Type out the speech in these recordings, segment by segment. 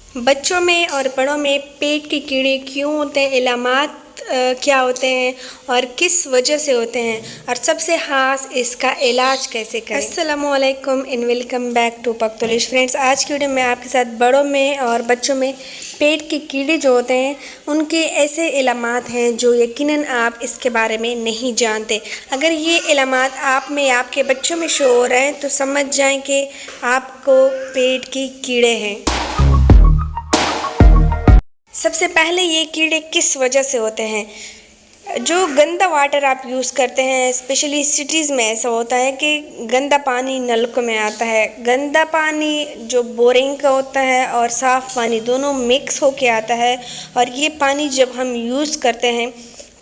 बच्चों में और बड़ों में पेट के कीड़े क्यों होते हैं, इलामात क्या होते हैं और किस वजह से होते हैं, और सबसे खास इसका इलाज कैसे करें। अस्सलामुअलैकुम इन welcome back to Pakhtulish friends. आज की वीडियो में आपके साथ बड़ों में और बच्चों में पेट के कीड़े जो होते हैं उनके ऐसे इलामात हैं जो यकीनन आप इसके बारे में नहीं जानते। अगर ये इलामात आप में या आपके बच्चों में शो हो रहे हैं तो समझ जाएं कि आपको पेट के कीड़े हैं। सबसे पहले ये कीड़े किस वजह से होते हैं। जो गंदा वाटर आप यूज़ करते हैं, स्पेशली सिटीज़ में ऐसा होता है कि गंदा पानी नलकों में आता है। गंदा पानी जो बोरिंग का होता है और साफ़ पानी दोनों मिक्स होके आता है, और ये पानी जब हम यूज़ करते हैं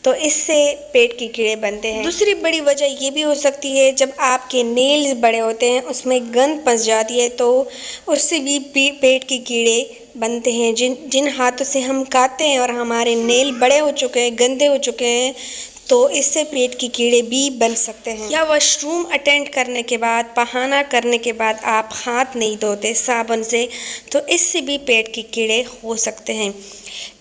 तो इससे पेट के कीड़े बनते हैं। दूसरी बड़ी वजह ये भी हो सकती है, जब आपके नेल्स बड़े होते हैं उसमें गंद फंस जाती है तो उससे भी पेट के कीड़े बनते हैं। जिन हाथों से हम खाते हैं और हमारे नेल बड़े हो चुके हैं, गंदे हो चुके हैं, तो इससे पेट के कीड़े भी बन सकते हैं। या वॉशरूम अटेंड करने के बाद, पहाना करने के बाद आप हाथ नहीं धोते साबुन से, तो इससे भी पेट के कीड़े हो सकते हैं।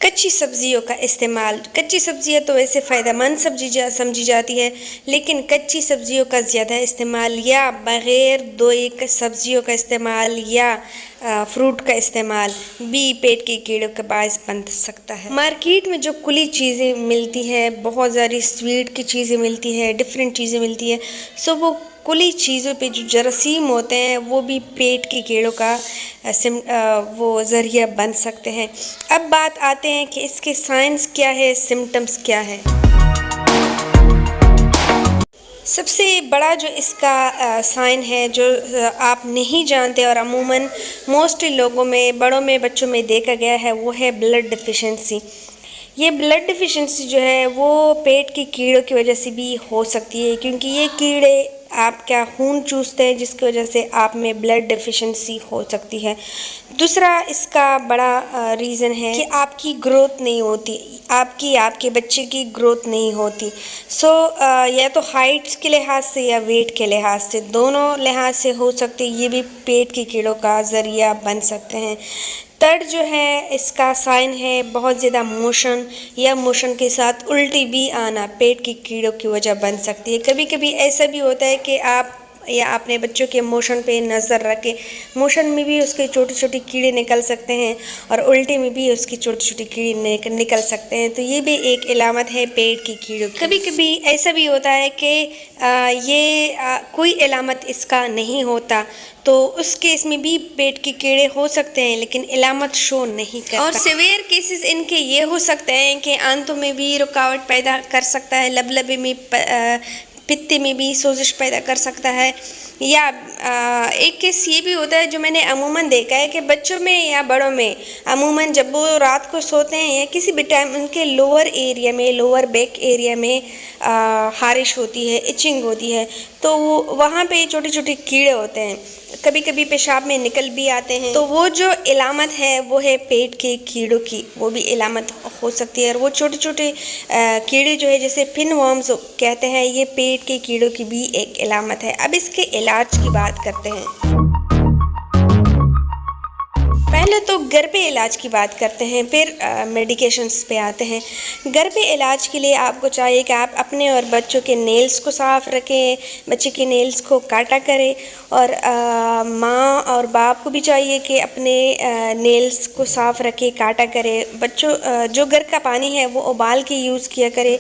कच्ची सब्जियों का इस्तेमाल। कच्ची सब्जियां तो वैसे फ़ायदेमंद समझी जाती है, लेकिन कच्ची सब्जियों का ज़्यादा इस्तेमाल या बग़ैर धोए सब्जियों का इस्तेमाल या फ्रूट का इस्तेमाल भी पेट के कीड़ों के बायस बन सकता है। मार्केट में जो खुली चीज़ें मिलती है, बहुत सारी स्वीट की चीज़ें मिलती है, डिफरेंट चीज़ें मिलती है, सो वो खुली चीज़ों पे जो जरासीम होते हैं वो भी पेट के कीड़ों का वो ज़रिया बन सकते हैं। अब बात आते हैं कि इसके साइंस क्या है, सिम्टम्स क्या है। सबसे बड़ा जो इसका साइन है जो आप नहीं जानते और अमूमन मोस्टली लोगों में, बड़ों में, बच्चों में देखा गया है, वो है ब्लड डिफिशिएंसी। ये ब्लड डिफिशिएंसी जो है वो पेट के कीड़ों की वजह से भी हो सकती है, क्योंकि ये कीड़े आपका खून चूसते हैं, जिसकी वजह से आप में ब्लड डिफिशिएंसी हो सकती है। दूसरा इसका बड़ा रीज़न है कि आपकी ग्रोथ नहीं होती, आपके बच्चे की ग्रोथ नहीं होती। या तो हाइट के लिहाज से या वेट के लिहाज से, दोनों लिहाज से हो सकते, ये भी पेट के कीड़ों का ज़रिया बन सकते हैं। थर्ड जो है इसका साइन है बहुत ज़्यादा मोशन या मोशन के साथ उल्टी भी आना, पेट की कीड़ों की वजह बन सकती है। कभी कभी ऐसा भी होता है कि आप या अपने बच्चों के मोशन पे नज़र रखें, मोशन में भी उसके छोटे छोटे कीड़े निकल सकते हैं और उल्टी में भी उसकी छोटी छोटी कीड़े निकल सकते हैं, तो ये भी एक इलामत है पेट की कीड़ों की। कभी कभी ऐसा भी होता है कि कोई इलामत इसका नहीं होता, तो उस केस में भी पेट के कीड़े हो सकते हैं लेकिन इलामत शो नहीं करता। और सिवियर केसेस इनके ये हो सकते हैं कि आंतों में भी रुकावट पैदा कर सकता है, लबलबे में, पित्ते में भी सोजिश पैदा कर सकता है। या एक केस ये भी होता है जो मैंने अमूमन देखा है कि बच्चों में या बड़ों में अमूमन जब वो रात को सोते हैं या किसी भी टाइम उनके लोअर एरिया में, लोअर बैक एरिया में खारिश होती है, इचिंग होती है, तो वो वहाँ पे छोटे छोटे कीड़े होते हैं, कभी कभी पेशाब में निकल भी आते हैं, तो वो जो इलामत है वो है पेट के कीड़ों की, वो भी इलामत हो सकती है। और वो छोटे छोटे कीड़े जो है जैसे पिन वर्म्स कहते हैं, ये पेट के कीड़ों की भी एक इलामत है। अब इसके इलाज की बात करते हैं। पहले तो घर पे इलाज की बात करते हैं, फिर मेडिकेशंस पे आते हैं। घर पे इलाज के लिए आपको चाहिए कि आप अपने और बच्चों के नेल्स को साफ़ रखें, बच्चे के नेल्स को काटा करें, और माँ और बाप को भी चाहिए कि अपने नेल्स को साफ़ रखें, काटा करें। बच्चों जो घर का पानी है वो उबाल के यूज़ किया करे,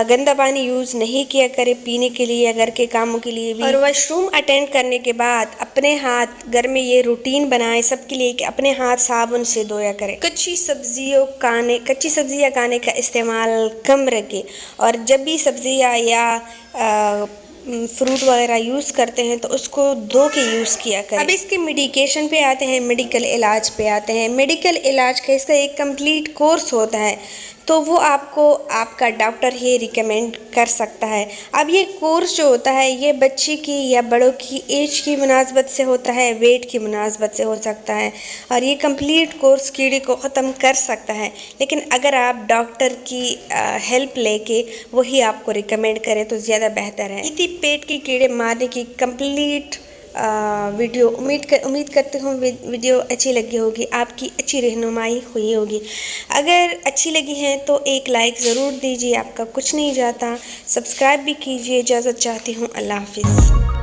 गंदा पानी यूज़ नहीं किया करे पीने के लिए या घर के कामों के लिए भी। और वॉशरूम अटेंड करने के बाद अपने हाथ, घर में ये रूटीन बनाएं सबके लिए कि अपने हाथ साबुन से धोया करें। कच्ची सब्जियां खाने का इस्तेमाल कम रखें, और जब भी सब्जियां या फ्रूट वगैरह यूज़ करते हैं तो उसको धो के यूज़ किया करें। अब इसके मेडिकेशन पे आते हैं, मेडिकल इलाज पे आते हैं। मेडिकल इलाज का इसका एक कंप्लीट कोर्स होता है, तो वो आपको आपका डॉक्टर ही रिकमेंड कर सकता है। अब ये कोर्स जो होता है ये बच्चे की या बड़ों की एज की मुनासबत से होता है, वेट की मुनासबत से हो सकता है, और ये कंप्लीट कोर्स कीड़े को ख़त्म कर सकता है। लेकिन अगर आप डॉक्टर की हेल्प लेके वही आपको रिकमेंड करें तो ज़्यादा बेहतर है। इसी पेट के कीड़े मारने की कंप्लीट वीडियो उम्मीद करती हूँ वीडियो अच्छी लगी होगी, आपकी अच्छी रहनुमाई हुई होगी। अगर अच्छी लगी है तो एक लाइक ज़रूर दीजिए, आपका कुछ नहीं जाता। सब्सक्राइब भी कीजिए। इजाज़त चाहती हूँ। अल्लाह हाफ़िज़।